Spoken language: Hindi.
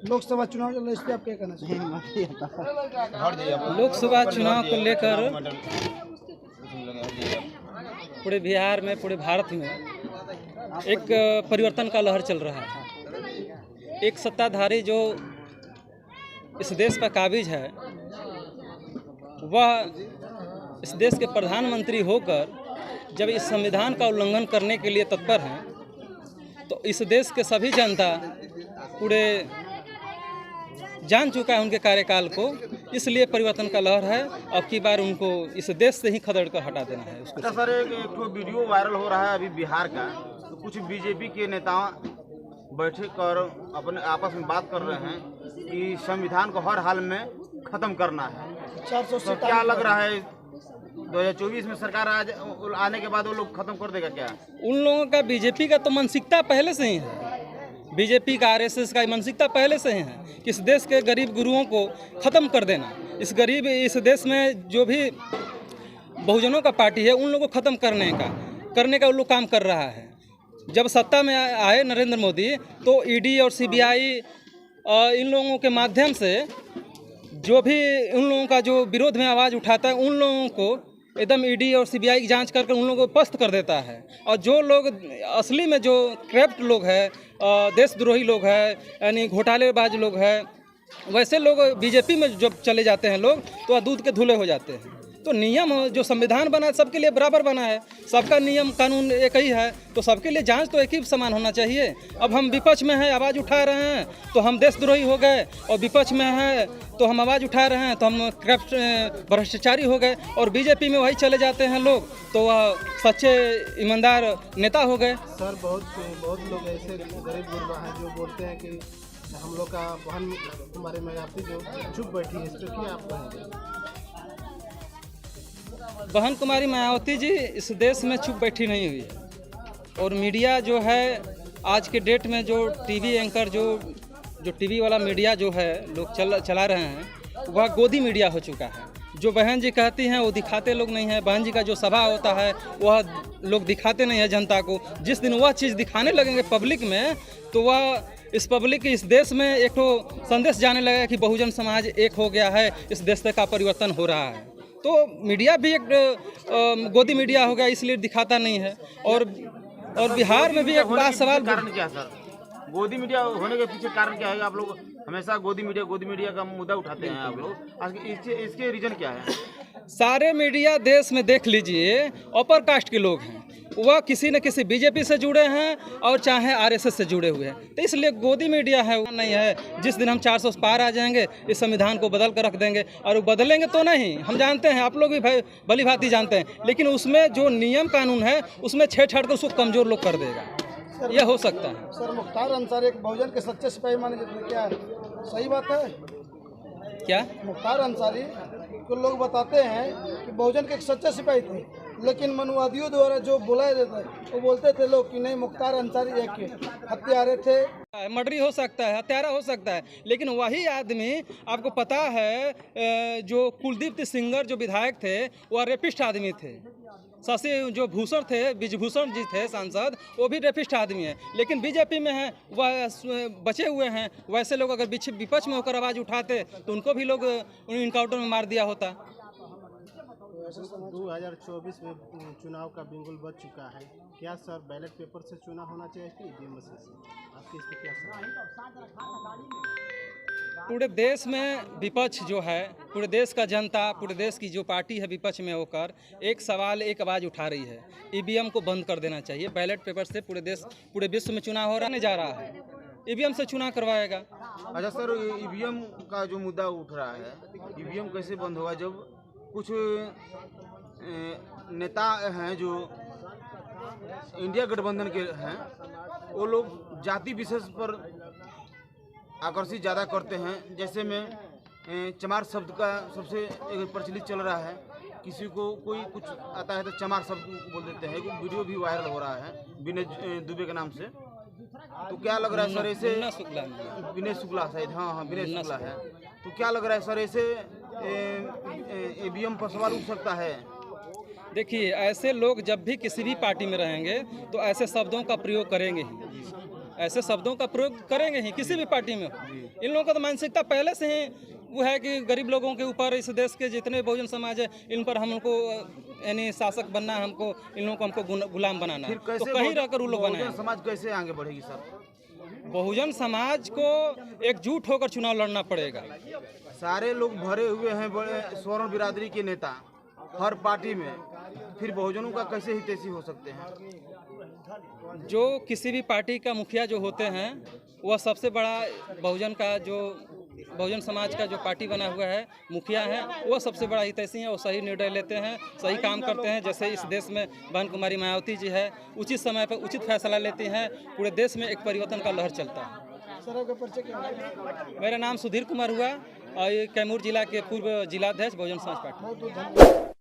लोकसभा चुनाव चल रहा है, इस पे आप क्या कहना चाहिए? लोकसभा चुनाव को लेकर पूरे बिहार में, पूरे भारत में एक परिवर्तन का लहर चल रहा है। एक सत्ताधारी जो इस देश का काबिज है, वह इस देश के प्रधानमंत्री होकर जब इस संविधान का उल्लंघन करने के लिए तत्पर हैं, तो इस देश के सभी जनता पूरे जान चुका है उनके कार्यकाल को, इसलिए परिवर्तन का लहर है। अब की बार उनको इस देश से ही खदेड़ कर हटा देना है उसको। सर एक वीडियो वायरल हो रहा है अभी बिहार का, तो कुछ बीजेपी के नेता बैठे कर अपने आपस में बात कर रहे हैं कि संविधान को हर हाल में खत्म करना है। तो क्या लग रहा है 2024 में सरकार आज आने के बाद वो लोग खत्म कर देगा क्या? उन लोगों का, बीजेपी का तो मानसिकता पहले से ही है, बीजेपी का, आरएसएस का मानसिकता पहले से ही है कि इस देश के गरीब गुरुओं को ख़त्म कर देना। इस देश में जो भी बहुजनों का पार्टी है, उन लोगों को ख़त्म करने का वो लोग काम कर रहा है। जब सत्ता में आए नरेंद्र मोदी, तो ईडी और सीबीआई इन लोगों के माध्यम से जो भी उन लोगों का जो विरोध में आवाज़ उठाता है, उन लोगों को एकदम ईडी और सीबीआई की जांच करके उन लोगों को पस्त कर देता है। और जो लोग असली में जो करप्ट लोग हैं, देशद्रोही लोग हैं, यानी घोटालेबाज लोग हैं, वैसे लोग बीजेपी में जब चले जाते हैं लोग, तो दूध के धुले हो जाते हैं। तो नियम जो संविधान बना है सबके लिए बराबर बना है, सबका नियम कानून एक ही है, तो सबके लिए जांच तो एक ही समान होना चाहिए। अब हम विपक्ष में हैं, आवाज़ उठा रहे हैं तो हम देशद्रोही हो गए, और विपक्ष में हैं तो हम आवाज़ उठा रहे हैं तो हम भ्रष्टाचारी हो गए, और बीजेपी में वही चले जाते हैं लोग तो वह सच्चे ईमानदार नेता हो गए। सर बहुत लोग ऐसे गरीब गुरबा हैं जो बोलते हैं कि हम लोग का बहन कुमारी मायावती जो चुप बैठी है, इस पर क्या आप कहेंगे? बहन कुमारी मायावती जी इस देश में चुप बैठी नहीं हुई है, और मीडिया जो है आज के डेट में जो टीवी एंकर जो टीवी वाला मीडिया जो है लोग चला रहे हैं, वह गोदी मीडिया हो चुका है। जो बहन जी कहती हैं वो दिखाते लोग नहीं हैं। बहन जी का जो सभा होता है वह लोग दिखाते नहीं है जनता को। जिस दिन वह चीज़ दिखाने लगेंगे पब्लिक में, तो वह इस पब्लिक इस देश में एक तो संदेश जाने लगेगा कि बहुजन समाज एक हो गया है, इस देश का परिवर्तन हो रहा है। तो मीडिया भी एक गोदी मीडिया हो गया, इसलिए दिखाता नहीं है। और बिहार में भी एक बड़ा सवाल, कारण क्या सर? गोदी मीडिया होने के पीछे कारण क्या है? आप लोग हमेशा गोदी मीडिया का मुद्दा उठाते हैं आप लोग, इसके रीजन क्या है? सारे मीडिया देश में देख लीजिए अपर कास्ट के लोग हैं, वह किसी न किसी बीजेपी से जुड़े हैं और चाहे आरएसएस से जुड़े हुए हैं, तो इसलिए गोदी मीडिया है नहीं है। जिस दिन हम 400 पार आ जाएंगे, इस संविधान को बदल कर रख देंगे, और बदलेंगे तो नहीं, हम जानते हैं, आप लोग भी भली भांति जानते हैं, लेकिन उसमें जो नियम कानून है उसमें छेड़छाड़ कर उसको कमजोर लोग कर देगा। यह हो सकता है। सर मुख्तार अंसारी एक बहुजन के सच्चे सिपाही माने जाते हैं, क्या है सही बात है? क्या मुख्तार अंसारी को लोग बताते हैं कि बहुजन के एक सच्चे सिपाही थे, लेकिन मनुवादियों द्वारा जो बुलाया जाता है वो बोलते थे लोग कि नहीं, मुख्तार अंसारी एक हत्यारे थे। मर्डरी हो सकता है, हत्यारा हो सकता है, लेकिन वही आदमी आपको पता है जो कुलदीप सिंगर जो विधायक थे वह रेपिस्ट आदमी थे। शशि जो भूषण थे, ब्रिजभूषण जी थे सांसद, वो भी रेपिस्ट आदमी है, लेकिन बीजेपी में है, वह बचे हुए हैं। वैसे लोग अगर विपक्ष में होकर आवाज़ उठाते तो उनको भी लोग इनकाउंटर में मार दिया होता। 2024 में चुनाव का बिंगुल बज चुका है, क्या सर बैलेट पेपर से चुनाव होना चाहिए कि ईवीएम से? आपकी इस पर क्या सर? पूरे देश में विपक्ष जो है, पूरे देश का जनता, पूरे देश की जो पार्टी है विपक्ष में होकर एक सवाल, एक आवाज़ उठा रही है, ईवीएम को बंद कर देना चाहिए। बैलेट पेपर से पूरे विश्व में चुनाव होने जा रहा है, ईवीएम से चुनाव करवाएगा। अच्छा सर, ईवीएम का जो मुद्दा उठ रहा है, ईवीएम कैसे बंद होगा जब कुछ नेता हैं जो इंडिया गठबंधन के हैं, वो लोग जाति विशेष पर आकर्षित ज़्यादा करते हैं। जैसे में चमार शब्द का सबसे एक प्रचलित चल रहा है, किसी को कोई कुछ आता है तो चमार शब्द बोल देते हैं। एक वीडियो भी वायरल हो रहा है विनय दुबे के नाम से। तो क्या लग रहा है सर ऐसे? विनय शुक्ला शायद, हाँ विनय शुक्ला है। तो क्या लग रहा है सर ऐसे ईवीएम पर सवाल उठ सकता है? देखिए, ऐसे लोग जब भी किसी भी पार्टी में रहेंगे तो ऐसे शब्दों का प्रयोग करेंगे ही। ऐसे शब्दों का प्रयोग करेंगे ही, किसी भी पार्टी में हो। इन लोगों का तो मानसिकता पहले से ही वो है कि गरीब लोगों के ऊपर, इस देश के जितने बहुजन समाज है, इन पर हमको यानी शासक बनना है, हमको इन लोगों को हमको गुलाम बनाना है। फिर तो कहीं रहकर वो लोग बनाए। बहुजन समाज कैसे आगे बढ़ेगी सर? बहुजन समाज को एकजुट होकर चुनाव लड़ना पड़ेगा। सारे लोग भरे हुए हैं बड़े स्वर्ण बिरादरी के नेता हर पार्टी में, फिर बहुजनों का कैसे हितैषी हो सकते हैं? जो किसी भी पार्टी का मुखिया जो होते हैं, वह सबसे बड़ा बहुजन समाज का जो पार्टी बना हुआ है मुखिया है, वह सबसे बड़ा हितैषी है। वो सही निर्णय लेते हैं, सही काम करते हैं। जैसे इस देश में बहन कुमारी मायावती जी है, उचित समय पर उचित फैसला लेती हैं, पूरे देश में एक परिवर्तन का लहर चलता है। सर आपका परिचय क्या है? मेरा नाम सुधीर कुमार हुआ और ये कैमूर जिला के पूर्व जिलाध्यक्ष बहुजन समाज पार्टी। बहुत बहुत धन्यवाद।